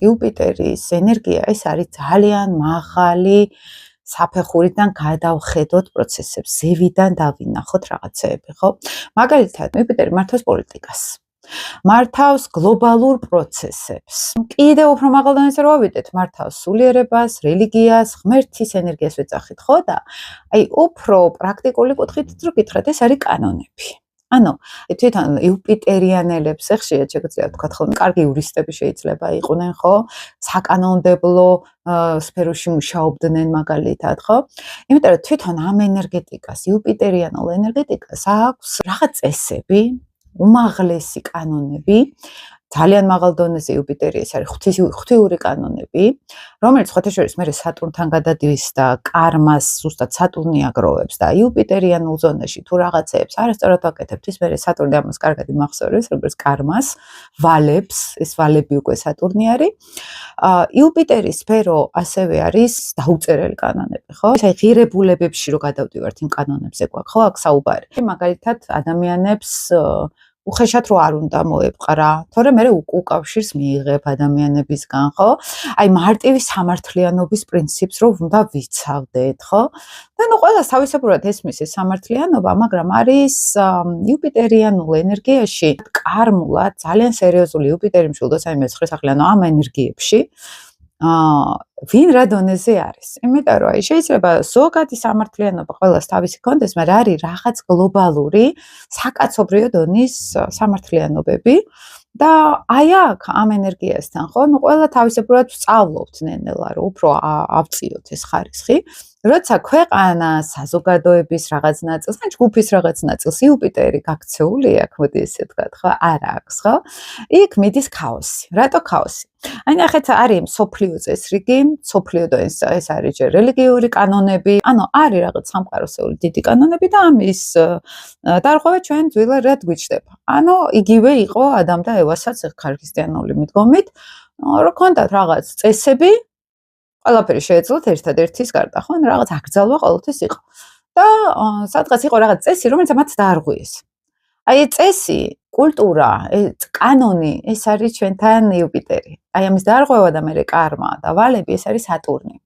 იუპიტერის ენერგია ეს არის ძალიან მაღალი საფეხურიდან გადავხედოთ პროცესებს, ზევიდან დავინახოთ რაღაცეები, ხო? მაგალითად, იუპიტერი მართავს პოლიტიკას. მართავს გლობალურ პროცესებს. კიდევ უფრო მაღალ დონეზე რო ავიდეთ, მართავს სულიერებას, რელიგიას, ღმერთის ენერგიას ვეძახით, ხო და აი უფრო პრაქტიკული კუთხით რო გითხრათ, ეს არის კანონები. ანუ თვითონ იუპიტერიანელებს ხშირად შეგვიძლია ვთქვათ, ხოლმე კარგი იურისტები შეიძლება იყვნენ, ხო? საკანონმდებლო სფეროში მუშაობდნენ მაგალითად, ხო? იმიტომ რომ თვითონ ამ ენერგეტიკას, იუპიტერიანულ ენერგეტიკას აქვს რაღაც წესები, უმაღლესი კანონები, ძალიან მაღალ დონეზე იუპიტერი ეს არის ღვთიური კანონები, რომელიც ხოთეშორის მე სატურნთან გადადის და კარმას ზუსტად სატურნი აგროვებს და იუპიტერიანულ ზონაში თუ რაღაცეებს არასწორად ვაკეთებთ, ის მე სატურნი ამას კარგად იმახსოვრებს, როგორც კარმას, ვალებს, ეს ვალები უკვე სატურნი არის. იუპიტერის სფერო ასევე არის დაუწერელი კანონები, ხო? აი ღირებულებებში რო გადავდივართ იმ კანონებზე გვაქვს, ხო, აქ საუბარი. მაგალითად, ადამიანებს უხეშად რო არ უნდა მოეპყრა, თორემ მე უკავშირს მიიღებ ადამიანებისგან, ხო? აი მარტივი სამართლიანობის პრინციპს რო უნდა ვიცავდეთ, ხო? და ნუ ყველას თავისებურად ესმის ეს სამართლიანობა, მაგრამ არის იუპიტერიანულ ენერგიაში კარმულად ძალიან სერიოზული იუპიტერი მშვილდოს აი მე-9 სახლი, ანუ ამ ენერგიებში ვინ რა დონეზე არის. იმიტომ რომ აი შეიძლება ზოგადი სამართლიანობა ყველას თავისი კონდეს, მაგრამ არის რაღაც გლობალური საკაცობრიო დონის სამართლიანობები და აი აქ ამ ენერგიასთან ხო, ნუ ყველა თავისებურად ვსწავლობთ ნენელა, რომ უფრო ავწიოთ ეს ხარისხი. როცა ქვეყანა, საზოგადოების რაღაც ნაწილს, ან ჯგუფის რაღაც ნაწილს იუპიტერი გაქცეული აქვს, მოდი ესე ვთქვათ, ხო, არ აქვს, ხო? იქ მიდის ქაოსი. რატო ქაოსი? აი ნახეთ, არის მსოფლიო წესრიგი, მსოფლიო ეს არის ჯერ რელიგიური კანონები, ანუ არის რაღაც სამყაროსეული დიდი კანონები და ამის დარღვევა ჩვენ ძვილად გვიჩნდება. ანუ იგივე იყო ადამ და ევასაც ქრისტიანული მიდგომით, რომ ქონდათ რაღაც წესები, ყველაფერი შეეძლოთ ერთადერთის გარდა, ხო? ანუ რაღაც აკრძალვა ყოველთვის იყო. და სადღაც იყო რაღაც წესი, რომელიც მათ დაარღვიეს. აი წესი, კულტურა, კანონი, ეს არის ჩვენთან იუპიტერი. აი ამის დაარღვევა და მე კარმა და ვალები ეს არის სატურნი.